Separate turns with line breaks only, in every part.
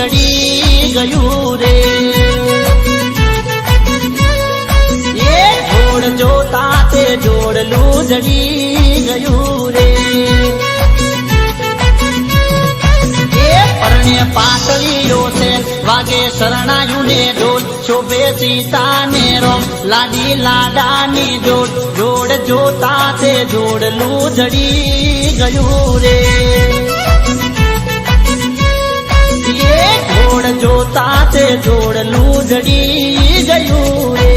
જડી ગયું રે એ જોડ જોતા તે જોડલું જડી ગયું રે એ પરણે પાટલીઓ છે વાગે શરણાયું ને ઢોલ શોભે સીતા ને રોમ લાડી લાડાની જોડ જોડ જોતા તે જોડલું જડી ગયું રે એ જોડ જોતા તે જોડલું જડી ગયું રે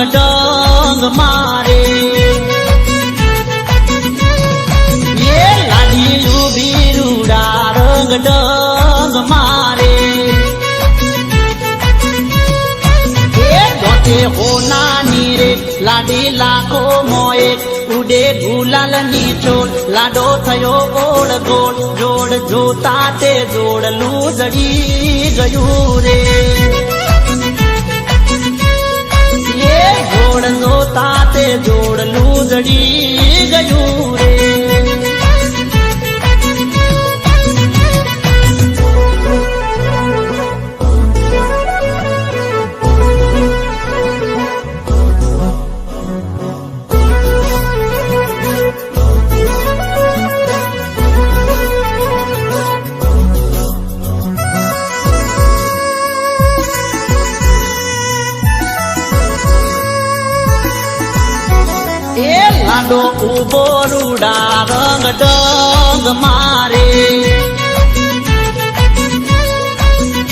ડંગ મારે એ લાડી ઉભી રૂડા રંગ ડંગ મારે એ ગોતે હોનાની રે લાડી લાખો મોએ ઉડે ગુલાલની ચોલ લાડો થયો ગોળ ગોળ જોડ જોતા તે જોડલું જડી ગયું રે જોડ જોતા તે જોડલું જડી ગયું રે લાડો ઉભો રૂડા રંગ ડંગ મારે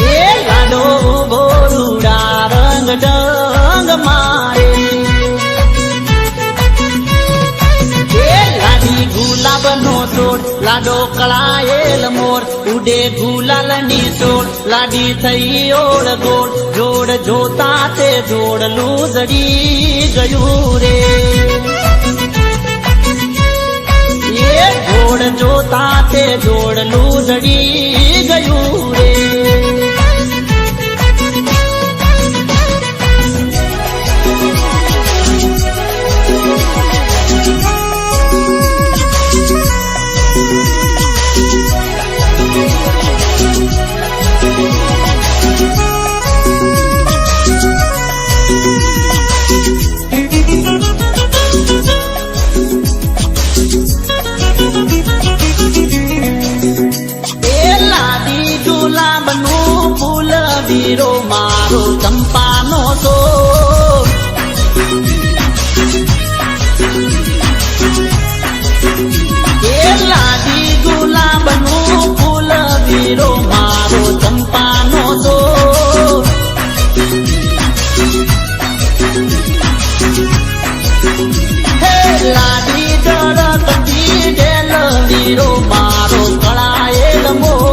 એ લાડો ઉભો રૂડા રંગ ડંગ મારે એ લાડી ગુલાબ નો છોડ લાડો કળાયેલ મોર ઉડે ગુલાલની સોળ લાડી થઈ ઓળ ગોળ જોડ જોતા તે જોડલું જડી ગયું રે જોડ જોતા તે જોડલું જડી ગયું રે વીરો મારો ચંપાનો સો એ લાડી ગુલાબનું ફૂલ વીરો મારો ચંપાનો સો હે લાડી ડળકતી ડેલ વીરો મારો કળાયેલ મોર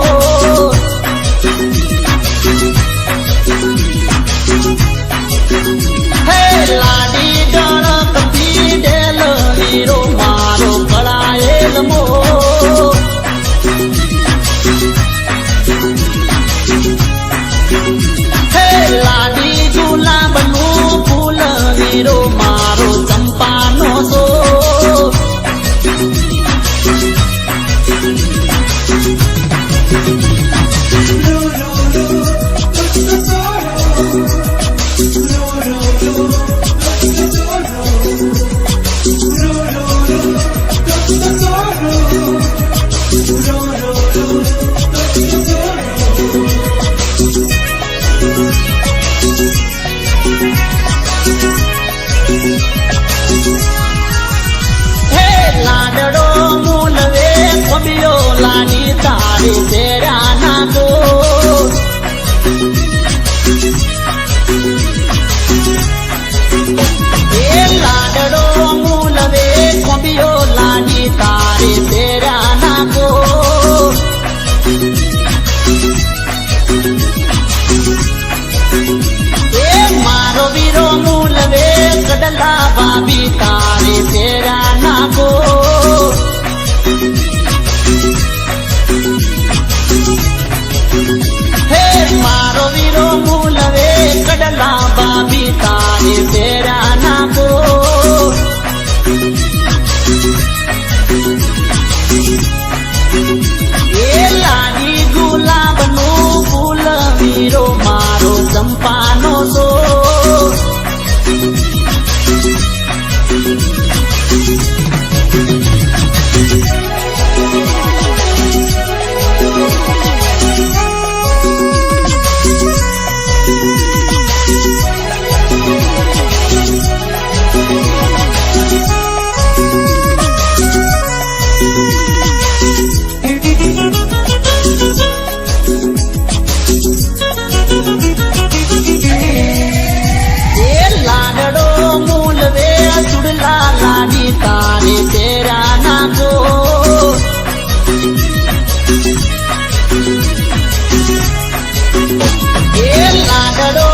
લાડી ડળકતી ડેલ વીરો મારો કળાયેલ મોર હે લાડી ગુલાબનું ફૂલ વીરો મારો ચંપાનો સો લાડી તારી તેરા ના દો એ લાડડો મૂલવે કોબીઓ લાડી તારી તેરા ના દો ભાભી તારે ફેરા નાખો હે મારો વીરો મૂલવે કડલા ભાભી તારે ફેરા નાખો એ લાડી ગુલાબનું ફૂલ વીરો મારો ચંપાનો સો લાડી તારે ફેરા નાખો એ લાડડો